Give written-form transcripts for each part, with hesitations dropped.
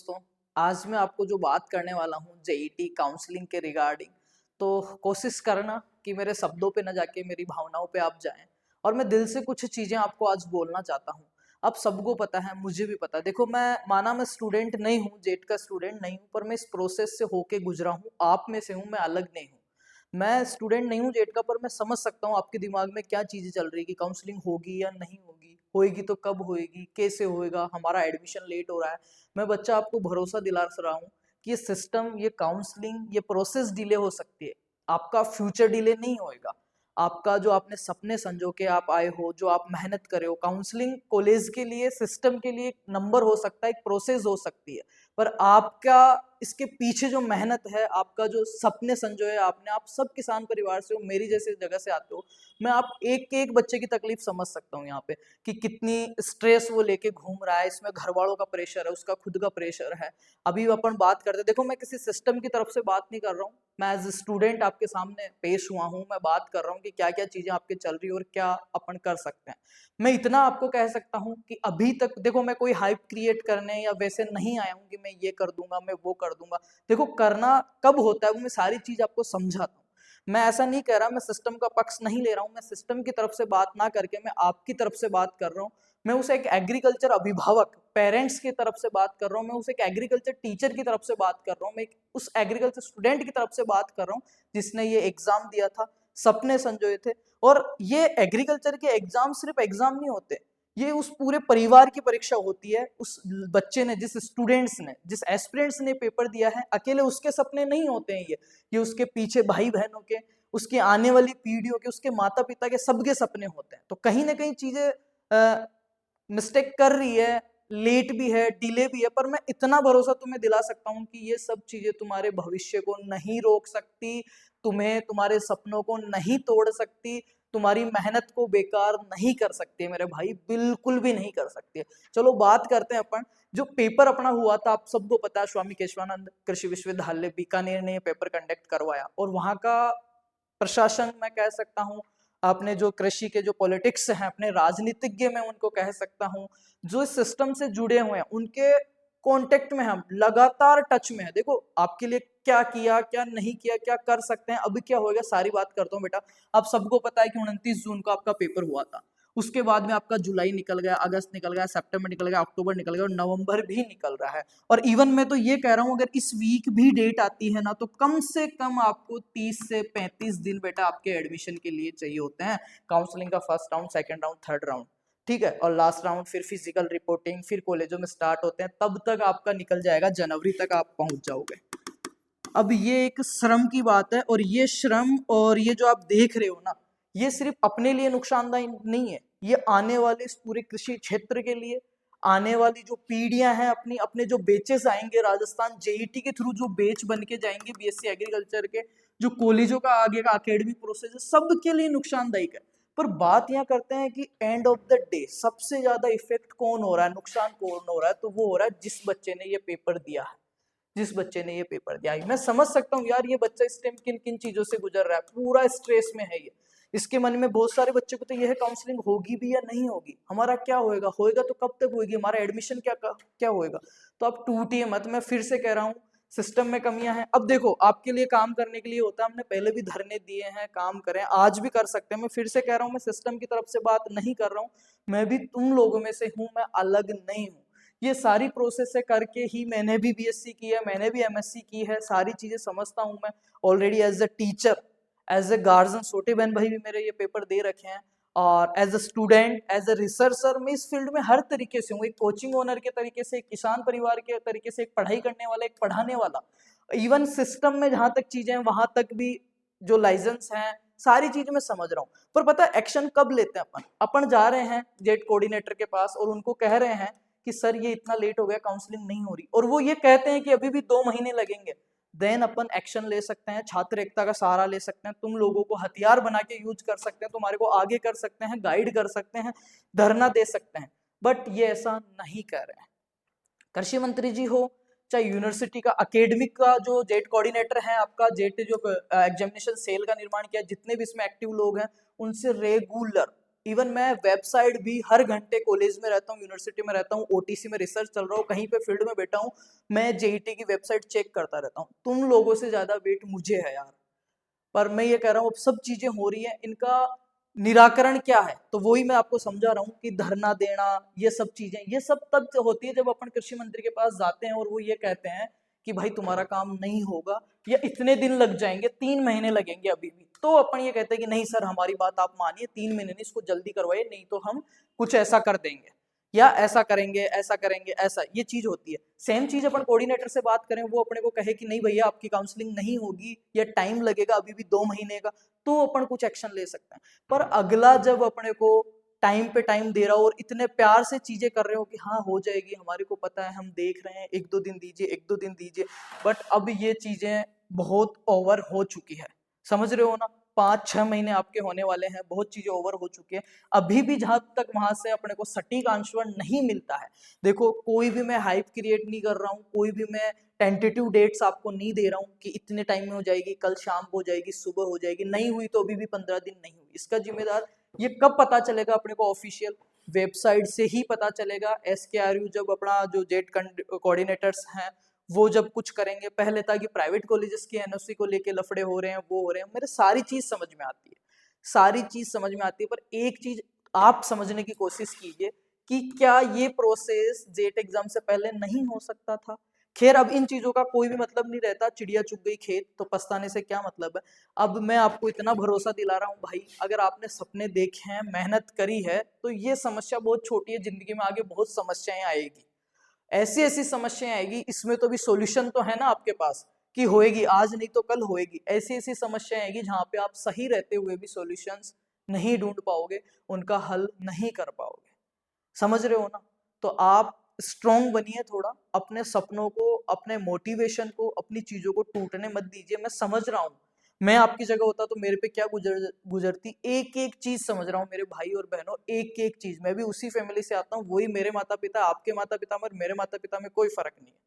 दोस्तों, आज मैं आपको जो बात करने वाला हूँ जेईटी काउंसलिंग के रिगार्डिंग। तो कोशिश करना कि मेरे शब्दों पे न जाके मेरी भावनाओं पे आप जाएं और मैं दिल से कुछ चीजें आपको आज बोलना चाहता हूँ। आप सबको पता है, मुझे भी पता है। देखो, मैं स्टूडेंट नहीं हूँ, जेट का स्टूडेंट नहीं हूँ, पर मैं इस प्रोसेस से होके गुजरा हूँ। आप में से हूँ, मैं अलग नहीं हूँ। मैं स्टूडेंट नहीं हूँ जेट का, पर मैं समझ सकता हूँ आपके दिमाग में क्या चीजें चल रही है कि काउंसलिंग होगी या नहीं होगी, होएगी तो कब होएगी, कैसे होएगा, हमारा एडमिशन लेट हो रहा है। मैं बच्चा आपको भरोसा दिला रहा हूँ कि ये सिस्टम, ये काउंसलिंग, ये प्रोसेस डिले हो सकती है, आपका फ्यूचर डिले नहीं होएगा। आपका जो आपने सपने संजो के आप आए हो, जो आप मेहनत करे हो, काउंसलिंग कॉलेज के लिए, सिस्टम के लिए एक नंबर हो सकता है, एक प्रोसेस हो सकती है, पर आपका इसके पीछे जो मेहनत है, आपका जो सपने संजोए आपने, आप सब किसान परिवार से हो, मेरी जैसे जगह से आते हो। मैं आप एक एक बच्चे की तकलीफ समझ सकता हूँ यहाँ पे कि कितनी स्ट्रेस वो लेके घूम रहा है। इसमें घर वालों का प्रेशर है, उसका खुद का प्रेशर है। अभी अपन बात करते, देखो मैं किसी सिस्टम की तरफ से बात नहीं कर रहा हूँ, मैं एज ए स्टूडेंट आपके सामने पेश हुआ हूँ। मैं बात कर रहा हूँ कि क्या क्या चीजें आपके चल रही है और क्या अपन कर सकते हैं। मैं इतना आपको कह सकता हूँ कि अभी तक देखो, मैं कोई हाइप क्रिएट करने या वैसे नहीं आया हूँ कि मैं ये कर दूंगा, मैं वो कर दूंगा। देखो, करना कब होता है वो मैं सारी चीज आपको समझाता हूँ। मैं ऐसा नहीं कह रहा, मैं सिस्टम का पक्ष नहीं ले रहा हूँ। मैं सिस्टम की तरफ से बात ना करके मैं आपकी तरफ से बात कर रहा हूँ। मैं उसे एक एग्रीकल्चर अभिभावक, पेरेंट्स की तरफ से बात कर रहा हूँ। मैं उसे एक एग्रीकल्चर टीचर की तरफ से बात कर रहा हूँ। मैं उस एग्रीकल्चर स्टूडेंट की तरफ से बात कर रहा हूँ जिसने ये एग्जाम दिया था, सपने संजोए थे। और ये एग्रीकल्चर के एग्जाम सिर्फ एग्जाम नहीं होते, ये उस पूरे परिवार की परीक्षा होती है। उस बच्चे ने, जिस स्टूडेंट्स ने, जिस एस्पिरेंट्स ने पेपर दिया है, अकेले उसके सपने नहीं होते हैं ये उसके पीछे भाई बहनों के, उसकी आने वाली पीढ़ियों के, उसके माता पिता के, सबके सपने होते हैं। तो कहीं ना कहीं चीजें मिस्टेक कर रही है, लेट भी है, डिले भी है, पर मैं इतना भरोसा तुम्हें दिला सकता हूँ कि ये सब चीजें तुम्हारे भविष्य को नहीं रोक सकती, तुम्हें, तुम्हारे सपनों को नहीं तोड़ सकती, तुम्हारी मेहनत को बेकार नहीं कर सकती है मेरे भाई, बिल्कुल भी नहीं कर सकती है। चलो बात करते हैं अपन, जो पेपर अपना हुआ था, आप सबको पता है, स्वामी केशवानंद कृषि विश्वविद्यालय बीकानेर ने ये पेपर कंडक्ट करवाया। और वहां का प्रशासन, मैं कह सकता हूँ, अपने जो कृषि के जो पॉलिटिक्स हैं, अपने राजनीतिज्ञ मैं उनको कह सकता हूँ, जो इस सिस्टम से जुड़े हुए हैं, उनके कांटेक्ट में हम लगातार टच में है। देखो, आपके लिए क्या किया, क्या नहीं किया, क्या कर सकते हैं, अभी क्या होगा, सारी बात करता हूँ बेटा। आप सबको पता है कि 29 जून को आपका पेपर हुआ था। उसके बाद में आपका जुलाई निकल गया, अगस्त निकल गया, सितंबर निकल गया, अक्टूबर निकल गया और नवंबर भी निकल रहा है। और इवन मैं तो ये कह रहा हूँ, अगर इस वीक भी डेट आती है ना, तो कम से कम आपको 30 से 35 दिन बेटा आपके एडमिशन के लिए चाहिए होते हैं। काउंसलिंग का first round, second round, third round, ठीक है, और लास्ट राउंड, फिर फिजिकल रिपोर्टिंग, फिर कॉलेजों में स्टार्ट होते हैं, तब तक आपका निकल जाएगा, जनवरी तक आप पहुंच जाओगे। अब ये एक श्रम की बात है, और ये श्रम और ये जो आप देख रहे हो ना, ये सिर्फ अपने लिए नुकसानदायी नहीं है, ये आने वाले इस पूरे कृषि क्षेत्र के लिए, आने वाली जो पीढ़ियां हैं, अपनी अपने जो बेचेस आएंगे राजस्थान जेईटी के थ्रू, जो बेच बन के जाएंगे बीएससी एग्रीकल्चर के, जो कॉलेजों का आगे का अकेडमिक प्रोसेस है, सबके लिए नुकसानदायक है। पर बात यहाँ करते हैं कि एंड ऑफ द डे सबसे ज्यादा इफेक्ट कौन हो रहा है, नुकसान कौन हो रहा है, तो वो हो रहा है जिस बच्चे ने ये पेपर दिया है, जिस बच्चे ने ये पेपर दिया है। मैं समझ सकता हूँ यार, ये बच्चा इस टाइम किन किन चीजों से गुजर रहा है, पूरा स्ट्रेस में है ये। इसके मन में, बहुत सारे बच्चों को तो यह है, काउंसलिंग होगी भी या नहीं होगी, हमारा क्या होएगा, होएगा तो कब तक होएगी, हमारा एडमिशन क्या क्या होएगा। तो आप टूटिए मत, मैं फिर से कह रहा हूँ, सिस्टम में कमियां हैं। अब देखो, आपके लिए काम करने के लिए होता है, हमने पहले भी धरने दिए हैं, काम करें, आज भी कर सकते हैं। मैं फिर से कह रहा हूँ, मैं सिस्टम की तरफ से बात नहीं कर रहा हूँ, मैं भी तुम लोगों में से हूँ, मैं अलग नहीं हूँ। ये सारी प्रोसेस है करके ही मैंने भी बीएससी की है, मैंने भी एमएससी की है, सारी चीजें समझता हूँ मैं already. As a teacher, as a guardian, छोटे बहन भाई भी मेरे ये पेपर दे रखे हैं, और as a student, as a researcher, मैं इस फील्ड में हर तरीके से हूँ, एक कोचिंग ओनर के तरीके से, एक किसान परिवार के तरीके से, एक पढ़ाई करने वाला, एक पढ़ाने वाला, इवन सिस्टम में जहां तक चीजें हैं वहां तक भी, जो लाइसेंस हैं, सारी चीजें मैं समझ रहा हूँ। पर पता है एक्शन कब लेते हैं अपन? अपन जा रहे हैं जेट कोऑर्डिनेटर के पास और उनको कह रहे हैं कि सर ये इतना लेट हो गया, काउंसलिंग नहीं हो रही, और वो ये कहते हैं कि अभी भी 2 महीने लगेंगे। देन अपन एक्शन ले सकते हैं, छात्र एकता का सहारा ले सकते हैं, तुम लोगों को हथियार बना के यूज कर सकते हैं, तुम्हारे को आगे कर सकते हैं, गाइड कर सकते हैं, धरना दे सकते हैं। बट ये ऐसा नहीं कर रहे हैं। कृषि मंत्री जी हो, चाहे यूनिवर्सिटी का अकेडमिक का जो जेट कोऑर्डिनेटर है, आपका जेट जो एग्जामिनेशन सेल का निर्माण किया, जितने भी इसमें एक्टिव लोग हैं, उनसे रेगुलर इवन मैं वेबसाइट भी हर घंटे कॉलेज में रहता हूँ, यूनिवर्सिटी में रहता हूँ, ओटीसी में रिसर्च चल रहा हूँ, कहीं पे फील्ड में बैठा हूँ, मैं जेईटी की वेबसाइट चेक करता रहता हूँ। तुम लोगों से ज्यादा वेट मुझे है यार। पर मैं ये कह रहा हूँ अब सब चीजें हो रही हैं, इनका निराकरण क्या है? तो वही मैं आपको समझा रहा हूँ कि धरना देना, ये सब चीजें, ये सब तब होती है जब अपन कृषि मंत्री के पास जाते हैं और वो ये कहते हैं कि भाई तुम्हारा काम नहीं होगा, या इतने दिन लग जाएंगे, 3 महीने लगेंगे अभी भी, तो अपन ये कहते हैं कि नहीं सर हमारी बात आप मानिए, 3 महीने नहीं, इसको जल्दी करवाइए, नहीं तो हम कुछ ऐसा कर देंगे, या ऐसा करेंगे, ऐसा करेंगे, ऐसा, ये चीज होती है। सेम चीज अपन कोऑर्डिनेटर से बात करें, वो अपने को कहे कि नहीं भैया आपकी काउंसलिंग नहीं होगी या टाइम लगेगा अभी भी 2 महीने का, तो अपन कुछ एक्शन ले सकते हैं। पर अगला जब अपने को टाइम पे टाइम दे रहा हो और इतने प्यार से चीजें कर रहे हो कि हाँ हो जाएगी, हमारे को पता है, हम देख रहे हैं, 1-2 दिन दीजिए, 1-2 दिन दीजिए, बट अब ये चीजें बहुत ओवर हो चुकी है। समझ रहे हो ना? 5-6 महीने आपके होने वाले हैं, बहुत चीजें ओवर हो चुकी है। अभी भी जहां तक वहां से अपने को सटीक आंसर नहीं मिलता है, देखो कोई भी मैं हाइप क्रिएट नहीं कर रहा हूँ, कोई भी मैं टेंटेटिव डेट्स आपको नहीं दे रहा हूँ कि इतने टाइम में हो जाएगी, कल शाम को हो जाएगी, सुबह हो जाएगी, नहीं हुई तो अभी भी 15 दिन नहीं हुई। इसका जिम्मेदार ये कब पता चलेगा अपने को? ऑफिशियल वेबसाइट से ही पता चलेगा। एसकेआरयू जब अपना जो जेट कोऑर्डिनेटर्स हैं वो जब कुछ करेंगे, पहले था कि प्राइवेट कॉलेजेस की एनओसी को लेके लफड़े हो रहे हैं, वो हो रहे हैं, मेरे सारी चीज समझ में आती है, सारी चीज समझ में आती है, पर एक चीज आप समझने की कोशिश कीजिए कि क्या ये प्रोसेस जेट एग्जाम से पहले नहीं हो सकता था? खैर अब इन चीजों का कोई भी मतलब नहीं रहता, चिड़िया चुग गई खेत, तो पछताने से क्या मतलब है। अब मैं आपको इतना भरोसा दिला रहा हूँ भाई, अगर आपने सपने देखे हैं, मेहनत करी है, तो ये समस्या बहुत छोटी है, जिंदगी में आगे बहुत समस्याएं आएगी, ऐसी ऐसी समस्याएं आएगी, इसमें तो भी सॉल्यूशन तो है ना आपके पास कि होएगी, आज नहीं तो कल होएगी। ऐसी ऐसी समस्याएं आएगी जहां पे आप सही रहते हुए भी सॉल्यूशंस नहीं ढूंढ पाओगे, उनका हल नहीं कर पाओगे। समझ रहे हो ना? तो आप स्ट्रोंग बनिए थोड़ा, अपने सपनों को, अपने मोटिवेशन को, अपनी चीजों को टूटने मत दीजिए। मैं समझ रहा हूँ, मैं आपकी जगह होता तो मेरे पे क्या गुजरती, एक एक चीज समझ रहा हूँ मेरे भाई और बहनों, एक एक चीज। मैं भी उसी फैमिली से आता हूँ, वही मेरे माता पिता, आपके माता पिता में और मेरे माता पिता में कोई फर्क नहीं है,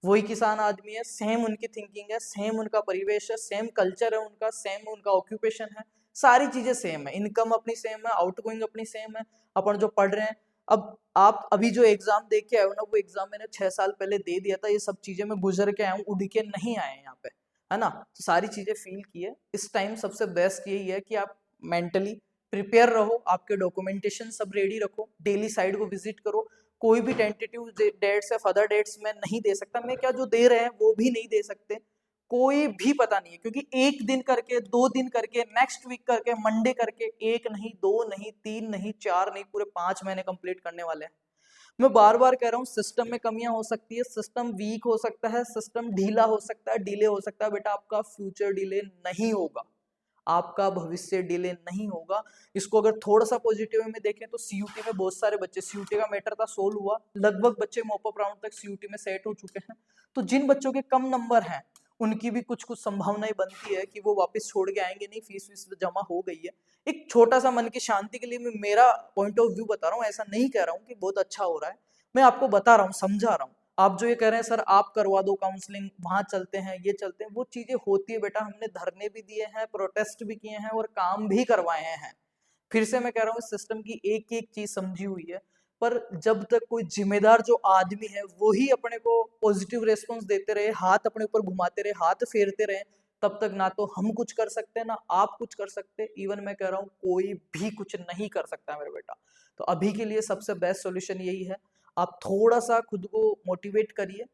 वही किसान आदमी है, सेम उनकी थिंकिंग है, सेम उनका परिवेश है, सेम कल्चर है उनका, सेम उनका ऑक्यूपेशन है, सारी चीजें सेम है, इनकम अपनी सेम है, आउटगोइंग अपनी सेम है, अपन जो पढ़ रहे हैं। अब आप अभी जो एग्जाम दे के आए हो ना, वो एग्जाम मैंने 6 साल पहले दे दिया था, ये सब चीजें मैं गुजर के आया हूँ, उड़ के नहीं आए यहाँ पे, है ना? तो सारी चीजें फील की है। इस टाइम सबसे बेस्ट यही है कि आप मेंटली प्रिपेयर रहो, आपके डॉक्यूमेंटेशन सब रेडी रखो, डेली साइट को विजिट करो। कोई भी टेंटेटिव डेट्स या फर्दर डेट्स मैं नहीं दे सकता, मैं क्या जो दे रहे हैं वो भी नहीं दे सकते, कोई भी पता नहीं है, क्योंकि 1 दिन करके, 2 दिन करके, नेक्स्ट वीक करके, मंडे करके, एक नहीं, दो नहीं, तीन नहीं, चार नहीं, पूरे 5 महीने कंप्लीट करने वाले हैं। मैं बार बार कह रहा हूँ, सिस्टम में कमियां हो सकती है, सिस्टम वीक हो सकता है, सिस्टम ढीला हो सकता है, डिले हो सकता है, बेटा आपका फ्यूचर डिले नहीं होगा, आपका भविष्य डिले नहीं होगा। इसको अगर थोड़ा सा पॉजिटिव में देखें तो सीयूटी में बहुत सारे बच्चे, सीयूटी का मैटर था, सोल्व हुआ, लगभग बच्चे मॉप अप राउंड तक सीयूटी में सेट हो चुके हैं। तो जिन बच्चों के कम नंबर हैं उनकी भी कुछ कुछ संभावनाएं बनती है कि वो वापस छोड़ के आएंगे नहीं, फीस वीस जमा हो गई है। एक छोटा सा मन की शांति के लिए मैं मेरा पॉइंट ऑफ व्यू बता रहा हूँ, ऐसा नहीं कह रहा हूँ कि बहुत अच्छा हो रहा है, मैं आपको बता रहा हूँ, समझा रहा हूँ। आप जो ये कह रहे हैं सर आप करवा दो काउंसलिंग, वहां चलते हैं, ये चलते हैं, वो चीजें होती है बेटा, हमने धरने भी दिए हैं, प्रोटेस्ट भी किए हैं और काम भी करवाए हैं। फिर से मैं कह रहा हूँ, इस सिस्टम की एक एक चीज समझी हुई है, पर जब तक कोई जिम्मेदार जो आदमी है वो ही अपने को पॉजिटिव रेस्पॉन्स देते रहे, हाथ अपने ऊपर घुमाते रहे, हाथ फेरते रहे, तब तक ना तो हम कुछ कर सकते हैं ना आप कुछ कर सकते, इवन मैं कह रहा हूँ कोई भी कुछ नहीं कर सकता मेरे बेटा। तो अभी के लिए सबसे बेस्ट सोल्यूशन यही है, आप थोड़ा सा खुद को मोटिवेट करिए,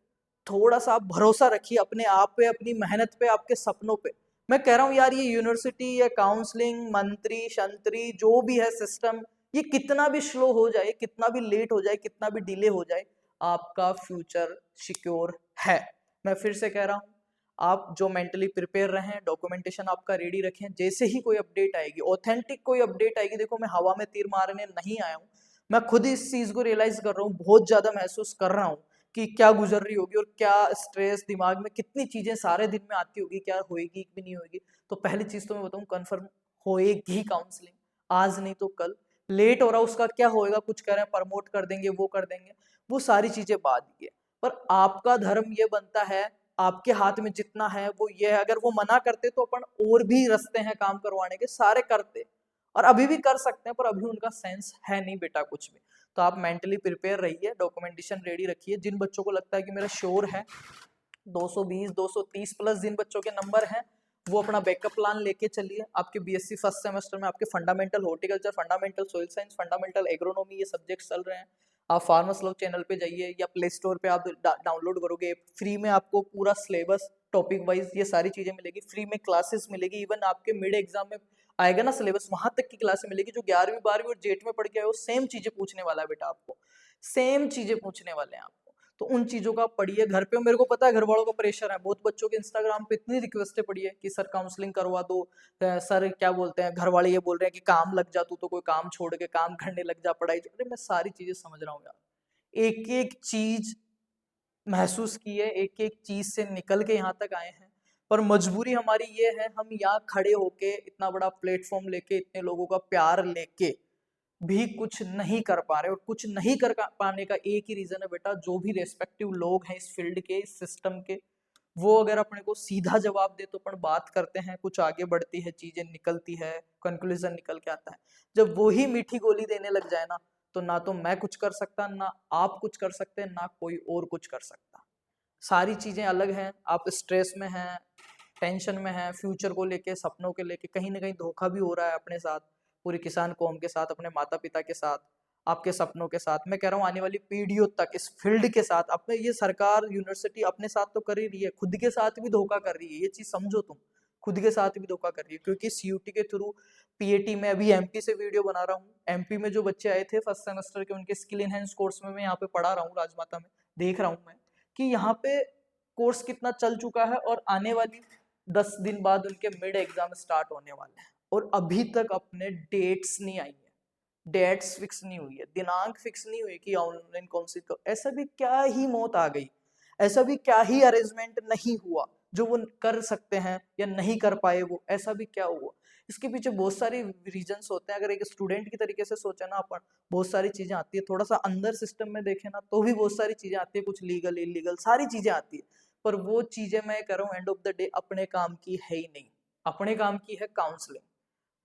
थोड़ा सा आप भरोसा रखिए अपने आप पे, अपनी मेहनत पे, आपके सपनों पे। मैं कह रहा हूँ यार, ये यूनिवर्सिटी या काउंसलिंग, मंत्री शंत्री जो भी है सिस्टम, ये कितना भी स्लो हो जाए, कितना भी लेट हो जाए, कितना भी डिले हो जाए, आपका फ्यूचर सिक्योर है। मैं फिर से कह रहा हूँ, आप जो मेंटली प्रिपेयर रहें, डॉक्यूमेंटेशन आपका रेडी रखें, जैसे ही कोई अपडेट आएगी, ऑथेंटिक कोई अपडेट आएगी, देखो मैं हवा में तीर मारने नहीं आया हूँ, मैं खुद इस चीज को रियलाइज कर रहा हूँ, बहुत ज्यादा महसूस कर रहा हूँ कि क्या गुजर रही होगी और क्या स्ट्रेस दिमाग में, कितनी चीजें सारे दिन में आती होगी, क्या होएगी कि नहीं होएगी। तो पहली चीज तो मैं बताऊं, कंफर्म होएगी काउंसलिंग, आज नहीं तो कल। लेट हो रहा उसका क्या होएगा, कुछ कह रहे हैं प्रमोट कर देंगे, वो कर देंगे, वो सारी चीजें बाद की है। पर आपका धर्म ये बनता है, आपके हाथ में जितना है वो ये है, अगर वो मना करते तो अपन और भी रास्ते हैं काम करवाने के, सारे करते, और अभी भी कर सकते हैं, पर अभी उनका सेंस है नहीं बेटा कुछ भी। तो आप मेंटली प्रिपेयर रहिए, डॉक्यूमेंटेशन रेडी रखिए। जिन बच्चों को लगता है कि मेरा श्योर है 220 230 प्लस जिन बच्चों के नंबर हैं, वो अपना बैकअप प्लान लेके चलिए। आपके बीएससी फर्स्ट सेमेस्टर में आपके fundamental horticulture, fundamental soil science, fundamental agronomy, ये सब्जेक्ट्स चल रहे हैं। आप फार्मर्स लॉ चैनल पे जाइए या प्ले स्टोर पे आप डाउनलोड करोगे, फ्री में आपको पूरा सिलेबस टॉपिक वाइज ये सारी चीजें मिलेगी, फ्री में क्लासेस मिलेगी। इवन आपके मिड एग्जाम में आएगा ना सिलेबस, वहां तक की क्लासेस मिलेगी। जो 11वीं 12वीं और जेट में पढ़ के आए वो सेम चीजें पूछने वाला है बेटा आपको, सेम चीजें पूछने वाले हैं आपको। तो उन चीजों का पढ़िए घर पे। मेरे को पता है घर वालों का प्रेशर है, बहुत बच्चों के इंस्टाग्राम पे इतनी रिक्वेस्टें पड़ी है कि सर काउंसलिंग करवा दो, सर क्या बोलते हैं घर वाले ये बोल रहे हैं कि काम लग जा, तू तो कोई काम छोड़ के काम करने लग जा, पढ़ाई। अरे मैं सारी चीजें समझ रहा हूँ यार, एक एक चीज महसूस की है, एक एक चीज से निकल के यहाँ तक आए हैं। पर मजबूरी हमारी ये है, हम यहाँ खड़े होके इतना बड़ा प्लेटफॉर्म लेके, इतने लोगों का प्यार लेके भी कुछ नहीं कर पा रहे। और कुछ नहीं कर पाने का एक ही रीजन है बेटा, जो भी रेस्पेक्टिव लोग हैं इस फील्ड के, इस सिस्टम के, वो अगर अपने को सीधा जवाब दे तो अपन बात करते हैं, कुछ आगे बढ़ती है, चीजें निकलती है, कंक्लूजन निकल के आता है। जब वो ही मीठी गोली देने लग जाए ना, तो ना तो मैं कुछ कर सकता, ना आप कुछ कर सकते, ना कोई और कुछ कर सकता। सारी चीजें अलग हैं। आप स्ट्रेस में हैं, टेंशन में हैं, फ्यूचर को लेके, सपनों के लेके, कहीं ना कहीं धोखा भी हो रहा है अपने साथ, पूरी किसान कौम के साथ, अपने माता पिता के साथ, आपके सपनों के साथ। मैं कह रहा हूँ आने वाली पीढ़ियों तक इस फील्ड के साथ, अपने ये सरकार यूनिवर्सिटी अपने साथ तो कर ही रही है, खुद के साथ भी धोखा कर रही है। ये चीज समझो तुम, खुद के साथ भी धोखा कर रही है। क्योंकि सीयूटी के थ्रू पीएटी में अभी एमपी से वीडियो बना रहा हूँ, एमपी में जो बच्चे आए थे फर्स्ट सेमेस्टर के, उनके स्किल इनहेंस कोर्स में मैं यहाँ पे पढ़ा रहा हूँ राजमाता में। देख रहा हूँ मैं कि यहाँ पे कोर्स कितना चल चुका है, और आने वाली 10 दिन बाद उनके मिड एग्जाम स्टार्ट होने वाले हैं, और अभी तक अपने डेट्स नहीं आई है, डेट्स फिक्स नहीं हुई है, दिनांक फिक्स नहीं हुई कि ऑनलाइन काउंसलिंग का। ऐसा भी क्या ही मौत आ गई, ऐसा भी क्या ही अरेंजमेंट नहीं हुआ जो वो कर सकते हैं या नहीं कर पाए, वो ऐसा भी क्या हुआ। इसके पीछे बहुत सारी रीजंस होते हैं। अगर एक स्टूडेंट की तरीके से सोचे ना अपन, बहुत सारी चीजें आती है। थोड़ा सा अंदर सिस्टम में देखे ना तो भी बहुत सारी चीजें आती है, कुछ लीगल इलीगल सारी चीजें आती है। पर वो चीजें मैं कह रहा हूँ एंड ऑफ द डे अपने काम की है ही नहीं। अपने काम की है काउंसलिंग,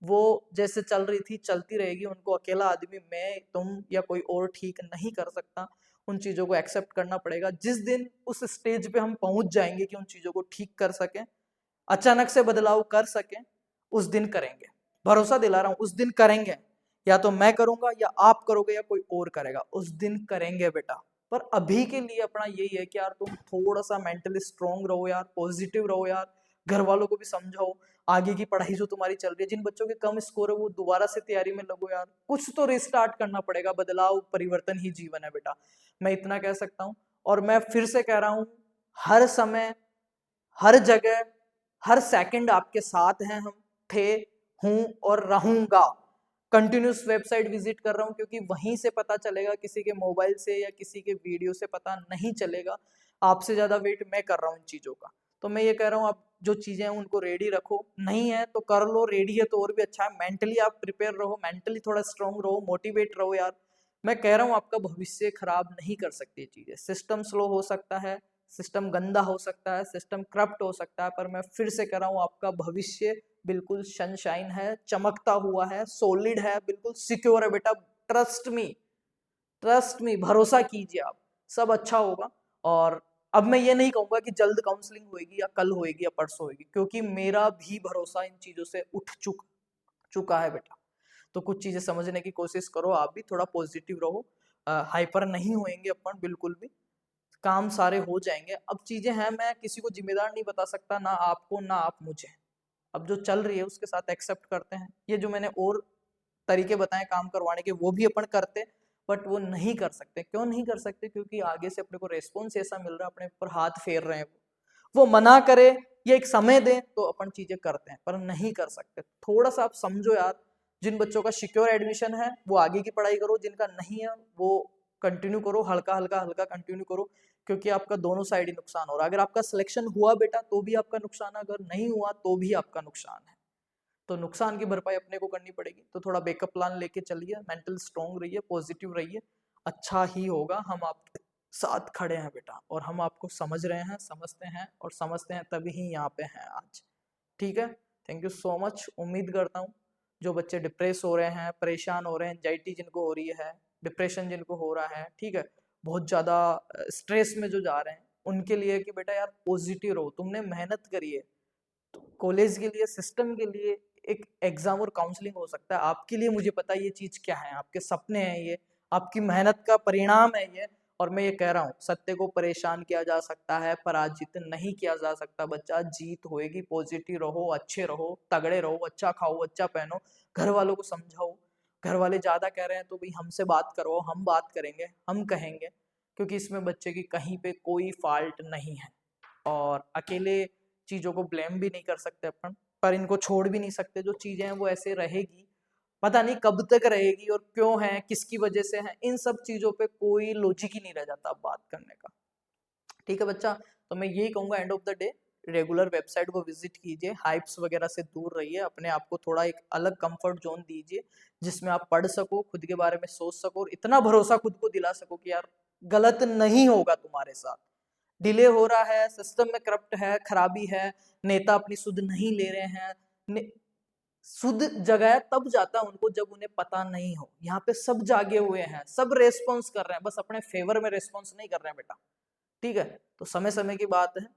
वो जैसे चल रही थी चलती रहेगी। उनको अकेला आदमी, मैं तुम या कोई और ठीक नहीं कर सकता। उन चीजों को एक्सेप्ट करना पड़ेगा। जिस दिन उस स्टेज पे हम पहुंच जाएंगे कि उन चीजों को ठीक कर सकें, अचानक से बदलाव कर सकें, उस दिन करेंगे। भरोसा दिला रहा हूं, उस दिन करेंगे। या तो मैं करूंगा या आप करोगे या कोई और करेगा, उस दिन करेंगे बेटा। पर अभी के लिए अपना यही है कि यार तुम थोड़ा सा मेंटली स्ट्रांग रहो यार, पॉजिटिव रहो यार, घर वालों को भी समझाओ। आगे की पढ़ाई जो तुम्हारी चल रही है, जिन बच्चों के कम स्कोर है वो दोबारा से तैयारी में लगो यार, कुछ तो रिस्टार्ट करना पड़ेगा। बदलाव परिवर्तन ही जीवन है बेटा, मैं इतना कह सकता हूँ। और मैं फिर से कह रहा हूँ, हर समय, हर जगह, हर सेकंड आपके साथ हैं हम, थे, हूं और रहूंगा। कंटिन्यूस वेबसाइट विजिट कर रहा हूं, क्योंकि वहीं से पता चलेगा, किसी के मोबाइल से या किसी के वीडियो से पता नहीं चलेगा। आपसे ज्यादा वेट मैं कर रहा हूं इन चीजों का। तो मैं ये कह रहा हूं, आप जो चीजें हैं उनको रेडी रखो, नहीं है तो कर लो, रेडी है तो और भी अच्छा है। मेंटली आप प्रिपेयर रहो, मेंटली थोड़ा स्ट्रांग रहो, मोटिवेट रहो यार। मैं कह रहा हूँ आपका भविष्य खराब नहीं कर सकती चीजें। सिस्टम स्लो हो सकता है, सिस्टम गंदा हो सकता है, सिस्टम करप्ट हो सकता है, पर मैं फिर से कह रहा हूँ आपका भविष्य बिल्कुल सनशाइन है, चमकता हुआ है, सॉलिड है, बिल्कुल सिक्योर है बेटा। ट्रस्ट मी, ट्रस्ट मी, भरोसा कीजिए आप, सब अच्छा होगा। और अब मैं ये नहीं कहूंगा कि जल्द काउंसलिंग होएगी या कल होएगी या परसों होएगी, क्योंकि मेरा भी भरोसा इन चीजों से उठ चुका है बेटा। तो कुछ चीजें समझने की कोशिश करो, आप भी थोड़ा पॉजिटिव रहो। हाइपर नहीं होएंगे अपन बिल्कुल भी, काम सारे हो जाएंगे। अब चीजें हैं, मैं किसी को जिम्मेदार नहीं बता सकता, ना आपको ना आप मुझे। अब जो चल रही है उसके साथ एक्सेप्ट करते हैं। ये जो मैंने और तरीके बताए काम करवाने के, वो भी अपन करते, बट वो नहीं कर सकते। क्यों नहीं कर सकते? क्योंकि आगे से अपने को रेस्पॉन्स ऐसा मिल रहा है, अपने ऊपर हाथ फेर रहे हैं। वो मना करे या एक समय दे तो अपन चीजें करते हैं, पर नहीं कर सकते। थोड़ा सा आप समझो यार, जिन बच्चों का सिक्योर एडमिशन है वो आगे की पढ़ाई करो, जिनका नहीं है वो कंटिन्यू करो, हल्का हल्का हल्का कंटिन्यू करो। क्योंकि आपका दोनों साइड ही नुकसान हो रहा है। अगर आपका सिलेक्शन हुआ बेटा तो भी आपका नुकसान है, अगर नहीं हुआ तो भी आपका नुकसान है। तो नुकसान की भरपाई अपने को करनी पड़ेगी। तो थोड़ा बैकअप प्लान लेके चलिए, मेंटल स्ट्रांग रहिए, पॉजिटिव रहिए, अच्छा ही होगा। हम आप साथ खड़े हैं बेटा, और हम आपको समझ रहे हैं, समझते हैं, और समझते हैं तभी ही यहाँ पे हैं आज। ठीक है, थैंक यू सो मच। उम्मीद करता हूँ जो बच्चे डिप्रेस हो रहे हैं, परेशान हो रहे हैं, एंजाइटी जिनको हो रही है, डिप्रेशन जिनको हो रहा है, ठीक है, बहुत ज़्यादा स्ट्रेस में जो जा रहे हैं, उनके लिए कि बेटा यार पॉजिटिव रहो, तुमने मेहनत करी है। तो कॉलेज के लिए, सिस्टम के लिए एक एग्जाम और काउंसलिंग हो सकता है आपके लिए, मुझे पता है ये चीज़ क्या है, आपके सपने हैं ये, आपकी मेहनत का परिणाम है ये। और मैं ये कह रहा हूँ, सत्य को परेशान किया जा सकता है, पराजित नहीं किया जा सकता बच्चा, जीत होएगी। पॉजिटिव रहो, अच्छे रहो, तगड़े रहो, अच्छा खाओ, अच्छा पहनो, घर वालों को समझाओ। घर वाले ज़्यादा कह रहे हैं तो भाई हमसे बात करो, हम बात करेंगे, हम कहेंगे, क्योंकि इसमें बच्चे की कहीं पे कोई फॉल्ट नहीं है। और अकेले चीज़ों को ब्लेम भी नहीं कर सकते अपन, पर इनको छोड़ भी नहीं सकते। जो चीज़ें हैं वो ऐसे रहेगी, पता नहीं कब तक रहेगी और क्यों है, किसकी वजह से है, इन सब चीज़ों पे कोई लॉजिक ही नहीं रह जाता बात करने का। ठीक है बच्चा, तो मैं यही कहूँगा end of the day, regular website को विजिट कीजिए, हाइप्स वगैरह से दूर रहिए, अपने आप को थोड़ा एक अलग कंफर्ट जोन दीजिए, जिसमें आप पढ़ सको, खुद के बारे में सोच सको, और इतना भरोसा खुद को दिला सको कि यार गलत नहीं होगा तुम्हारे साथ। डिले हो रहा है, सिस्टम में करप्ट है, खराबी है, नेता अपनी सुध नहीं ले रहे हैं, सुध जगाया तब जाता है उनको जब उन्हें पता नहीं हो। यहाँ पे सब जागे हुए हैं, सब रेस्पॉन्स कर रहे हैं, बस अपने फेवर में रेस्पॉन्स नहीं कर रहे हैं बेटा। ठीक है, तो समय समय की बात है,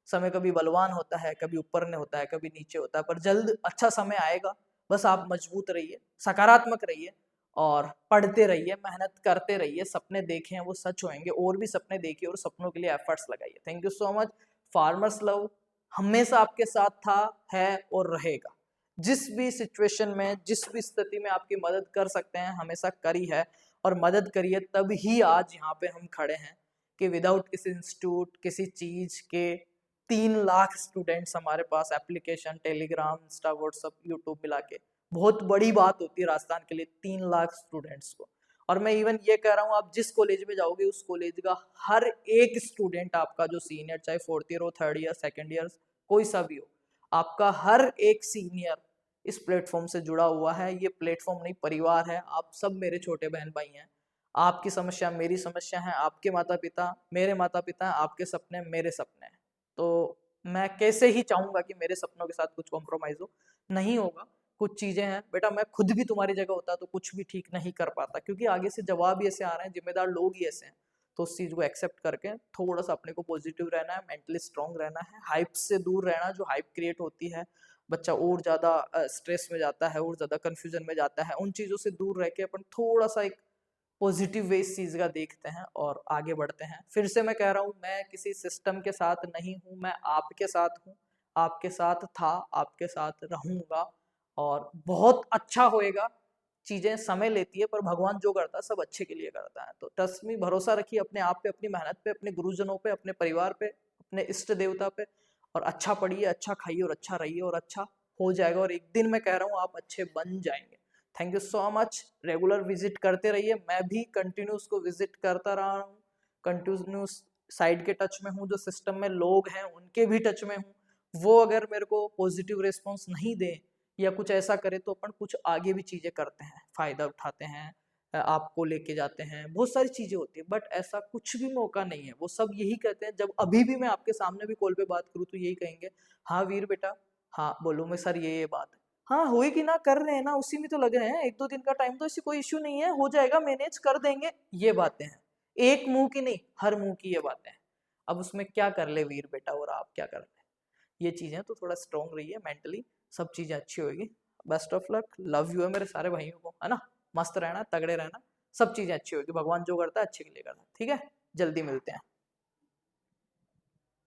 समय कभी बलवान होता है, कभी ऊपर ने होता है, कभी नीचे होता है, पर जल्द अच्छा समय आएगा। बस आप मजबूत रहिए, सकारात्मक रहिए, और पढ़ते रहिए, मेहनत करते रहिए, सपने देखे हैं वो सच होंगे, और भी सपने देखिए और सपनों के लिए एफर्ट्स लगाइए। Thank you so much. Farmers love हमेशा आपके साथ था, है और रहेगा। जिस भी सिचुएशन में, जिस भी स्थिति में आपकी मदद कर सकते हैं, हमेशा करी है, और मदद करिए तब ही आज यहाँ पे हम खड़े हैं, कि विदाउट किसी इंस्टीट्यूट, किसी चीज के 3 लाख स्टूडेंट्स हमारे पास, application, Telegram, Insta, WhatsApp, YouTube मिला के, बहुत बड़ी बात होती है राजस्थान के लिए 3 लाख स्टूडेंट्स को। और मैं इवन ये कह रहा हूँ, आप जिस कॉलेज में जाओगे उस कॉलेज का हर एक स्टूडेंट आपका, जो सीनियर, चाहे 4th ईयर हो, 3rd ईयर, 2nd ईयर, कोई सा भी हो, आपका हर एक सीनियर इस प्लेटफॉर्म से जुड़ा हुआ है। ये प्लेटफॉर्म नहीं, परिवार है। आप सब मेरे छोटे बहन भाई हैं, आपकी समस्या मेरी समस्या है, आपके माता पिता मेरे माता पिता हैं, आपके सपने मेरे सपने हैं। तो मैं कैसे ही चाहूंगा कि मेरे सपनों के साथ कुछ कॉम्प्रोमाइज हो, नहीं होगा। कुछ चीजें हैं बेटा, मैं खुद भी तुम्हारी जगह होता तो कुछ भी ठीक नहीं कर पाता, क्योंकि आगे से जवाब ही ऐसे आ रहे हैं, जिम्मेदार लोग ही ऐसे हैं। तो उस चीज को एक्सेप्ट करके थोड़ा सा अपने को पॉजिटिव रहना है, मेंटली स्ट्रांग रहना है, हाइप से दूर रहना, जो हाइप क्रिएट होती है, बच्चा और ज्यादा स्ट्रेस में जाता है, और ज्यादा कंफ्यूजन में जाता है। उन चीजों से दूर रह के अपन थोड़ा सा एक पॉजिटिव वे इस चीज का देखते हैं और आगे बढ़ते हैं। फिर से मैं कह रहा हूँ, मैं किसी सिस्टम के साथ नहीं हूँ, मैं आपके साथ हूँ, आपके साथ था, आपके साथ रहूंगा, और बहुत अच्छा होएगा। चीजें समय लेती है, पर भगवान जो करता है सब अच्छे के लिए करता है। तो ट्रस्ट में भरोसा रखिए अपने आप पे, अपनी मेहनत पे, अपने गुरुजनों पे, अपने परिवार पे, अपने इष्ट देवता पे, और अच्छा पढ़िए, अच्छा खाइए, और अच्छा रहिए, और अच्छा हो जाएगा। और एक दिन मैं कह रहा हूँ आप अच्छे बन जाएंगे। Thank you so much. Regular visit करते रहिए, मैं भी कंटिन्यू उसको विजिट करता रहा हूँ, कंटिन्यूस साइड के टच में हूँ, जो सिस्टम में लोग हैं उनके भी टच में हूँ। वो अगर मेरे को पॉजिटिव रिस्पॉन्स नहीं दे या कुछ ऐसा करे, तो अपन कुछ आगे भी चीजें करते हैं, फायदा उठाते हैं, आपको लेके जाते हैं, बहुत सारी चीजें होती है। बट ऐसा कुछ भी मौका नहीं है। वो सब यही कहते हैं, जब अभी भी मैं आपके सामने भी कॉल पे बात करूँ तो यही कहेंगे, हाँ वीर बेटा, हाँ बोलो मैं सर ये बात है, हाँ होएगी ना, कर रहे हैं ना, उसी में तो लग रहे हैं, 1-2 दिन का टाइम तो ऐसी कोई इश्यू नहीं है, हो जाएगा, मैनेज कर देंगे। ये बातें हैं, एक मुंह की नहीं, हर मुंह की ये बातें हैं। अब उसमें क्या कर ले वीर बेटा, और आप क्या कर ले, ये चीजें। तो थोड़ा स्ट्रॉन्ग रहिए मेंटली, सब चीजें अच्छी होगी। Best of luck, love you है मेरे सारे भाइयों को, है ना। मस्त रहना, तगड़े रहना, सब चीजें अच्छी होगी। भगवान जो करता है अच्छे के लिए करता है। ठीक है, जल्दी मिलते हैं।